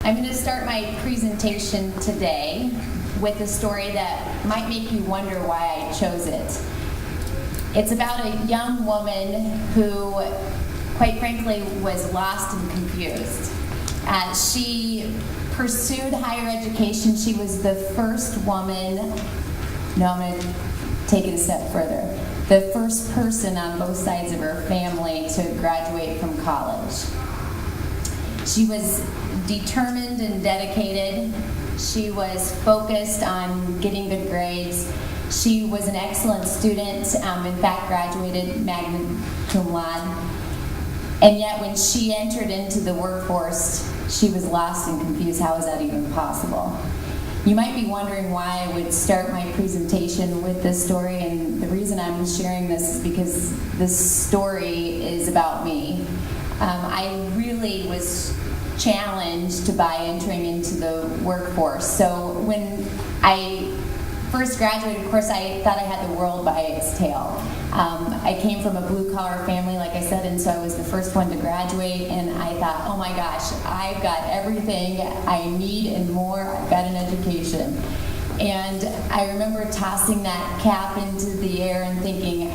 I'm going to start my presentation today with a story that might make you wonder why I chose it. It's about a young woman who, quite frankly, was lost and confused. She pursued higher education. She was the first woman, no, I'm going to take it a step further, the first person on both sides of her family to graduate from college. She was determined and dedicated. She was focused on getting good grades. She was an excellent student, in fact graduated magna cum laude. And yet when she entered into the workforce, she was lost and confused. How is that even possible? You might be wondering why I would start my presentation with this story, and the reason I'm sharing this is because this story is about me. I really was challenged by entering into the workforce. So when I first graduated, of course, I thought I had the world by its tail. I came from a blue-collar family, like I said, and so I was the first one to graduate, and I thought, oh my gosh, I've got everything I need and more. I've got an education. And I remember tossing that cap into the air and thinking,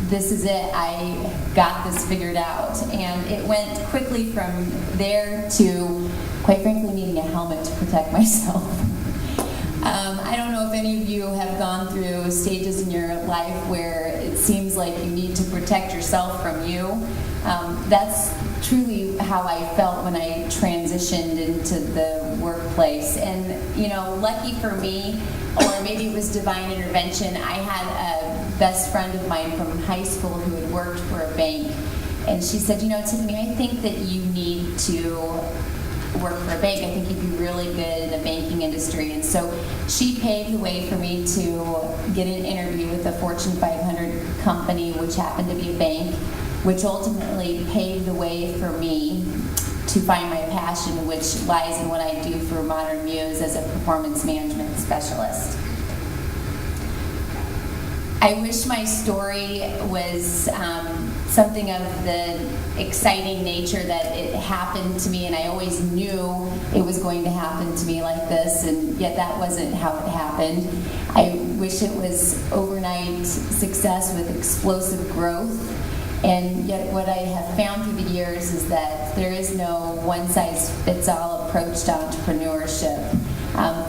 this is it, I got this figured out. And it went quickly from there to, quite frankly, needing a helmet to protect myself. I don't know if any of you have gone through stages in your life where it seems like you need to protect yourself from you. That's truly how I felt when I transitioned into the workplace. And, lucky for me, or maybe it was divine intervention, I had a best friend of mine from high school who had worked for a bank. And she said, Tiffany, I think that you need to work for a bank. I think you'd be really good in the banking industry. And so she paved the way for me to get an interview with a Fortune 500 company, which happened to be a bank, which ultimately paved the way for me to find my passion, which lies in what I do for Modern Muse as a performance management specialist. I wish my story was something of the exciting nature that it happened to me, and I always knew it was going to happen to me like this, and yet that wasn't how it happened. I wish it was overnight success with explosive growth, and yet what I have found through the years is that there is no one-size-fits-all approach to entrepreneurship.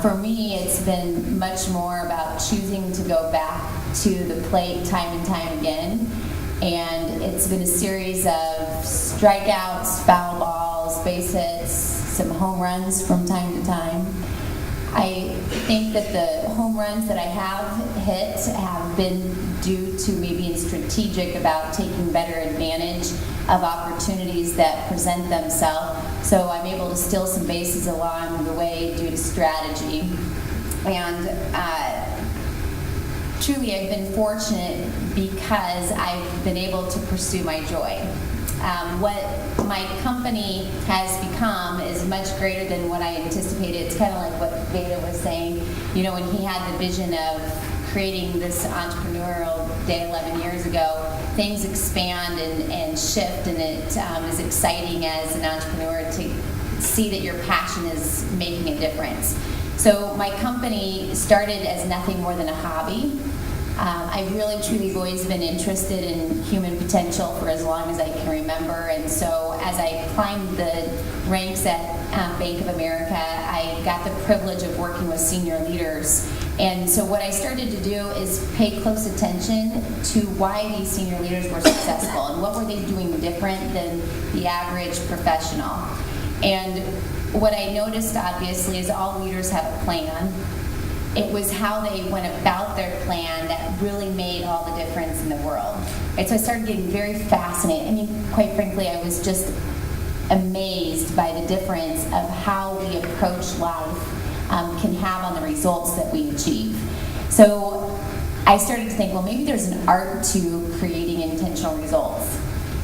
For me, it's been much more about choosing to go back to the plate time and time again. And it's been a series of strikeouts, foul balls, base hits, some home runs from time to time. I think that the home runs that I have hit have been due to me being strategic about taking better advantage of opportunities that present themselves. So I'm able to steal some bases along the way due to strategy. And truly, I've been fortunate because I've been able to pursue my joy. What my company has become is much greater than what I anticipated. It's kind of like what Veda was saying, when he had the vision of creating this entrepreneurial day 11 years ago, things expand and shift, and it is exciting as an entrepreneur to see that your passion is making a difference. So my company started as nothing more than a hobby. I really, truly have always been interested in human potential for as long as I can remember. And so as I climbed the ranks at Bank of America, I got the privilege of working with senior leaders. And so what I started to do is pay close attention to why these senior leaders were successful and what were they doing different than the average professional. And what I noticed, obviously, is all leaders have a plan. It was how they went about their plan that really made all the difference in the world. Right, so I started getting very fascinated. Quite frankly, I was just amazed by the difference of how we approach life can have on the results that we achieve. So I started to think, well, maybe there's an art to creating intentional results.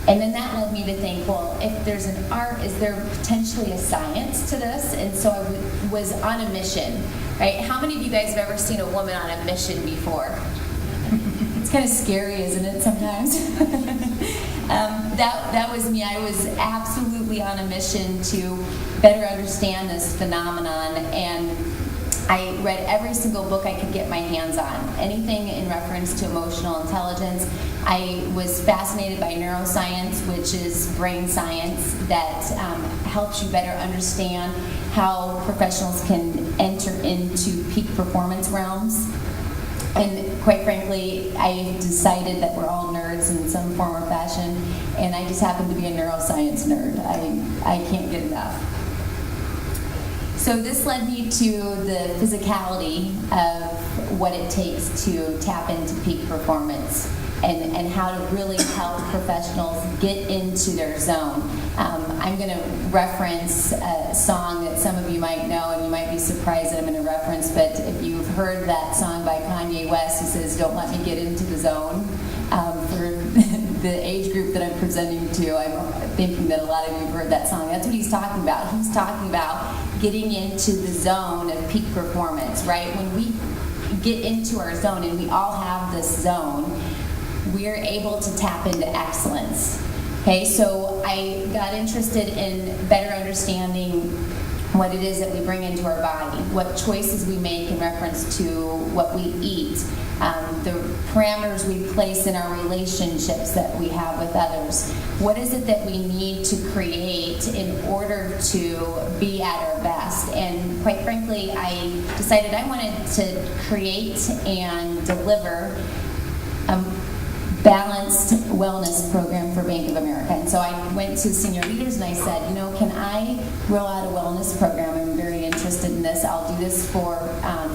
And then that led me to think, well, if there's an art, is there potentially a science to this? And so I was on a mission, right? How many of you guys have ever seen a woman on a mission before? It's kind of scary, isn't it, sometimes? That was me. I was absolutely on a mission to better understand this phenomenon, and I read every single book I could get my hands on, anything in reference to emotional intelligence. I was fascinated by neuroscience, which is brain science that helps you better understand how professionals can enter into peak performance realms. And quite frankly, I decided that we're all nerds in some form or fashion, and I just happen to be a neuroscience nerd. I can't get enough. So this led me to the physicality of what it takes to tap into peak performance and how to really help professionals get into their zone. I'm going to reference a song that some of you might know, and you might be surprised that I'm going to reference, but if you've heard that song by Kanye West, he says, "Don't let me get into the zone." For the age group that I'm presenting to, I'm thinking that a lot of you have heard that song. That's what he's talking about. He's talking about getting into the zone of peak performance, right? When we get into our zone, and we all have this zone, we are able to tap into excellence. Okay, so I got interested in better understanding what it is that we bring into our body, what choices we make in reference to what we eat, the parameters we place in our relationships that we have with others. What is it that we need to create in order to be at our best? And quite frankly, I decided I wanted to create and deliver a balanced wellness program for Bank of America. And so I went to senior leaders and I said, can I roll out a wellness program? I'm very interested in this. I'll do this for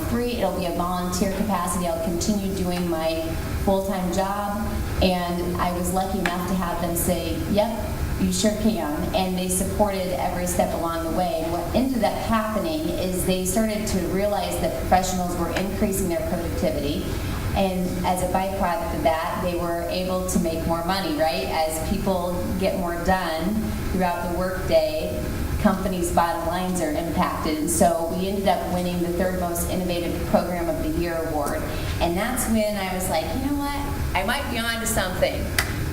free. It'll be a volunteer capacity. I'll continue doing my full-time job. And I was lucky enough to have them say, yep, you sure can. And they supported every step along the way. And what ended up happening is they started to realize that professionals were increasing their productivity. And as a byproduct of that, they were able to make more money, right? As people get more done throughout the workday, companies' bottom lines are impacted. And so we ended up winning the third most innovative program of the year award. And that's when I was like, you know what? I might be onto something.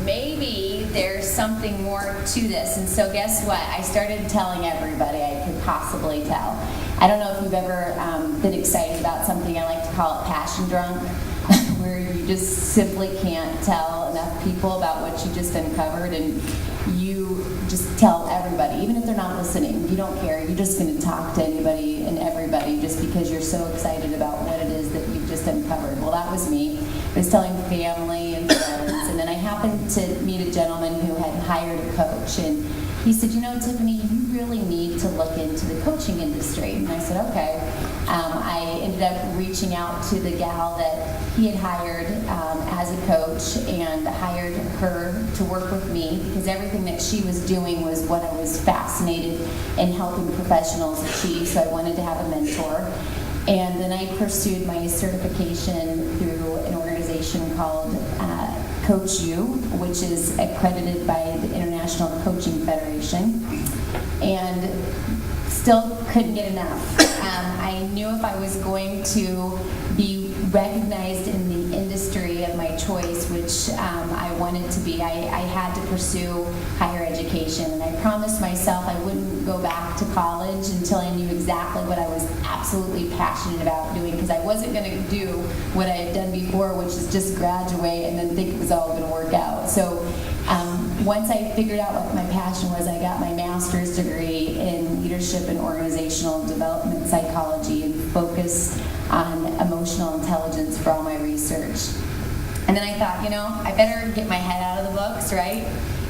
Maybe there's something more to this. And so guess what? I started telling everybody I could possibly tell. I don't know if you've ever been excited about something. I like to call it passion drunk, where you just simply can't tell enough people about what you just uncovered, and you just tell everybody, even if they're not listening. You don't care. You're just going to talk to anybody and everybody just because you're so excited about what it is that you've just uncovered. Well, that was me. I was telling family and friends, and then I happened to meet a gentleman who had hired a coach, and he said, Tiffany, you really need to look into the coaching industry. And I said, okay. I ended up reaching out to the gal that he had hired as a coach, and hired her to work with me because everything that she was doing was what I was fascinated in helping professionals achieve, so I wanted to have a mentor. And then I pursued my certification through an organization called Coach U, which is accredited by the International Coaching Federation, and still couldn't get enough. I knew if I was going to be recognized in the industry of my choice, which I wanted to be, I had to pursue higher education. And I promised myself I wouldn't go back to college until I knew exactly what I was absolutely passionate about doing, because I wasn't going to do what I had done before, which is just graduate and then think it was all going to work out. So once I figured out what my passion was, I got my master's degree in leadership and organizational development psychology and focused on emotional intelligence for all my research. And then I thought, I better get my head out of the books, right?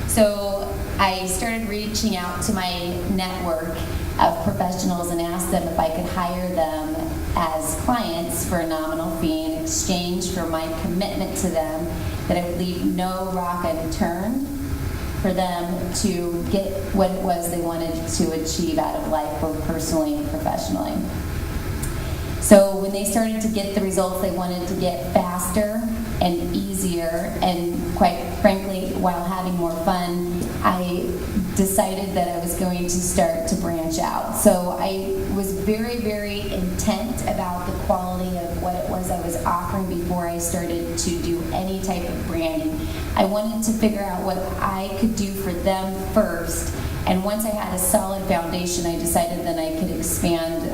So I started reaching out to my network of professionals and asked them if I could hire them as clients for a nominal fee in exchange for my commitment to them that I would leave no rock unturned for them to get what it was they wanted to achieve out of life, both personally and professionally. So when they started to get the results they wanted to get faster and easier, and quite frankly, while having more fun, I decided that I was going to start to branch out. So I was very, very intent about the quality of what it was I was offering before I started to do any type of branding. I wanted to figure out what I could do for them first, And once I had a solid foundation, I decided then I could expand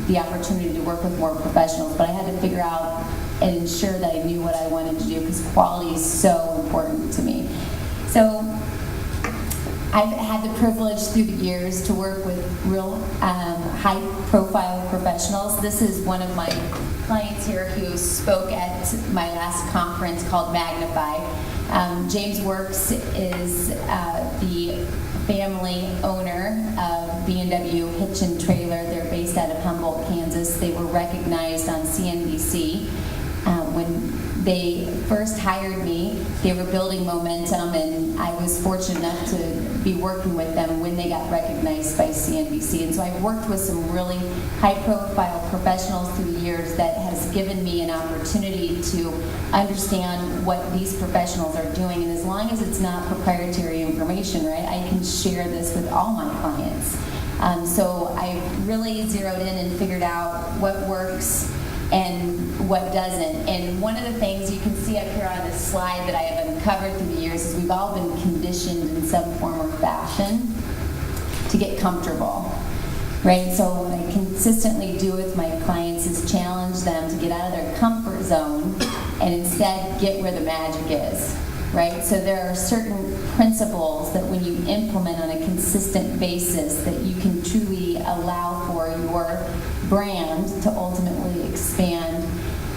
the opportunity to work with more professionals. But I had to figure out and ensure that I knew what I wanted to do, because quality is so important to me. So I've had the privilege through the years to work with real high-profile professionals. This is one of my clients here who spoke at my last conference called Magnify. James Works is the family owner of B&W Hitch and Trailer. They're based out of Humboldt, Kansas. They were recognized on CNBC. When they first hired me, they were building momentum, and I was fortunate enough to be working with them when they got recognized by CNBC. And so I've worked with some really high-profile professionals through the years that has given me an opportunity to understand what these professionals are doing. And as long as it's not proprietary information, right, I can share this with all my clients. So I really zeroed in and figured out what works and what doesn't. And one of the things you can see up here on this slide that I have uncovered through the years is we've all been conditioned in some form or fashion to get comfortable, right? So what I consistently do with my clients is challenge them to get out of their comfort zone and instead get where the magic is, right? So there are certain principles that when you implement on a consistent basis that you can truly allow for your brand to ultimately expand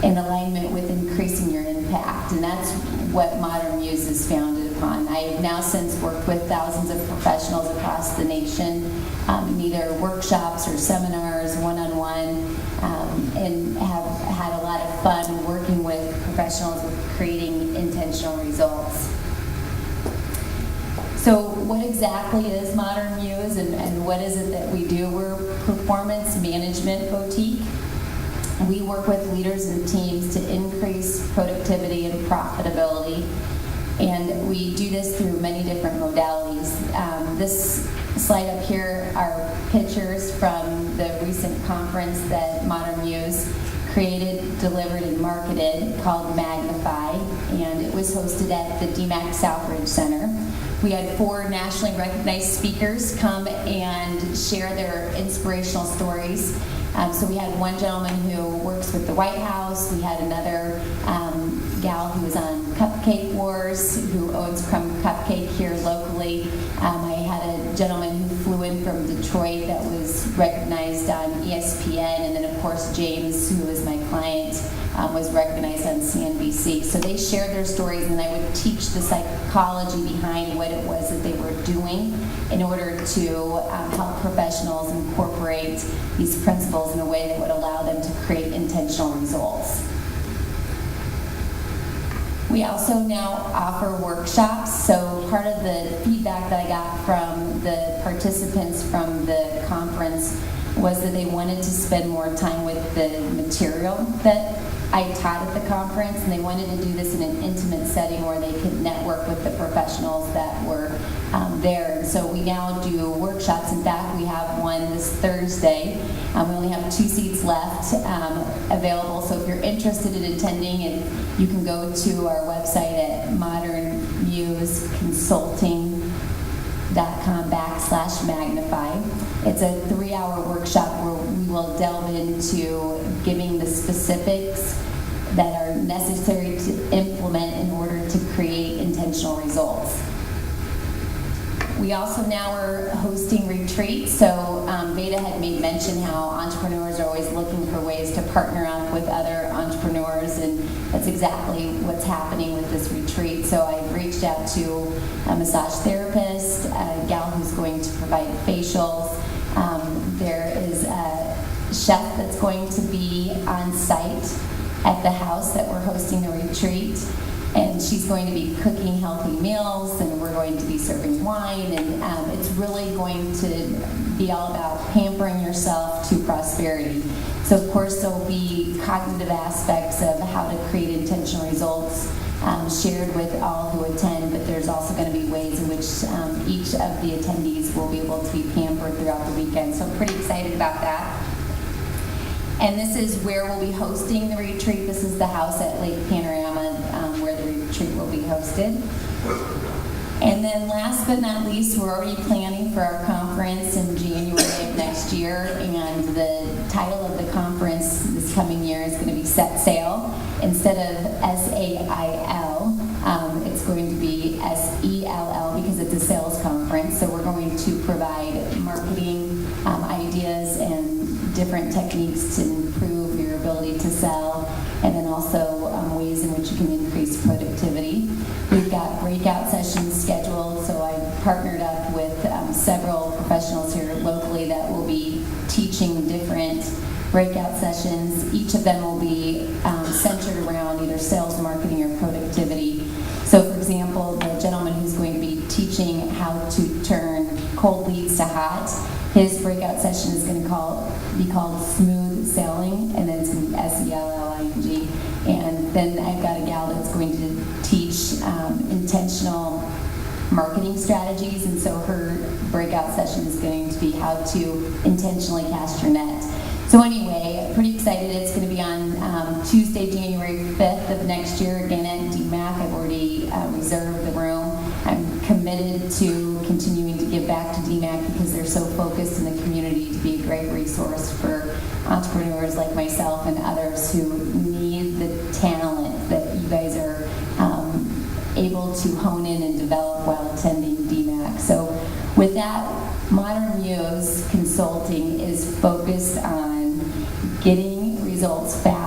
in alignment with increasing your impact. And that's what Modern Muse is founded upon. I have now since worked with thousands of professionals across the nation, in either workshops or seminars, one-on-one, and have had a lot of fun working with professionals with creating intentional results. So what exactly is Modern Muse, and what is it that we do? We're a performance management boutique. We work with leaders and teams to increase productivity and profitability, and we do this through many different modalities. This slide up here are pictures from the recent conference that Modern Muse created, delivered, and marketed called Magnify, and it was hosted at the DMACC Southridge Center. We had 4 nationally recognized speakers come and share their inspirational stories. So we had one gentleman who works with the White House. We had another gal who was on Cupcake Wars, who owns Crumb Cupcake here locally. I had a gentleman who flew in from Detroit that was recognized on ESPN, and then of course James, who is my client, was recognized on CNBC. So they shared their stories, and I would teach the psychology behind what it was that they were doing in order to help professionals incorporate these principles in a way that would allow them to create intentional results. We also now offer workshops. So part of the feedback that I got from the participants from the conference was that they wanted to spend more time with the material that I taught at the conference, and they wanted to do this in an intimate setting where they could network with the professionals that were there. So we now do workshops. In fact, we have one this Thursday. We only have 2 seats left available. So if you're interested in attending, you can go to our website at Modern Muse Consulting.com/magnify. It's a 3-hour workshop where we will delve into giving the specifics that are necessary to implement in order to create intentional results. We also now are hosting retreats. So Veda had made mention how entrepreneurs are always looking for ways to partner up with other entrepreneurs, and that's exactly what's happening with this retreat. So I've reached out to a massage therapist, a gal who's going to provide facials. There is a chef that's going to be on site at the house that we're hosting the retreat, and she's going to be cooking healthy meals, and we're going to be serving wine, and it's really going to be all about pampering yourself to prosperity. So of course there'll be cognitive aspects of how to create intentional results shared with all who attend, but there's also going to be ways in which each of the attendees will be able to be pampered throughout the weekend. So I'm pretty excited about that. And this is where we'll be hosting the retreat. This is the house at Lake Panorama where the retreat will be hosted. And then last but not least, we're already planning for our conference in January of next year, and the title of the conference this coming year is going to be Set Sail. Instead of SAIL, it's going to be SELL because it's a sales conference. So we're going to provide marketing ideas and different techniques to improve your ability to sell, and then also ways in which you can increase productivity. We've got breakout sessions scheduled, so I've partnered up with several professionals here locally that will be teaching different breakout sessions. Each of them will be centered around either sales, marketing, or productivity. So, for example, the gentleman who's going to be teaching how to turn cold leads to hot, his breakout session is going to be called Smooth Sailing, and then it's going to be SELLING. And then I've got a gal that's going to teach intentional marketing strategies, and so her breakout session is going to be how to intentionally cast your net. So anyway, pretty excited. It's going to be on Tuesday, January 5th of next year, again at DMAC. I've already reserved the room. I'm committed to continuing to give back to DMAC because they're so focused in the community to be a great resource for entrepreneurs like myself and others who need the talent that you guys are able to hone in and develop while attending DMAC. So with that, Modern Muse Consulting is focused on getting results fast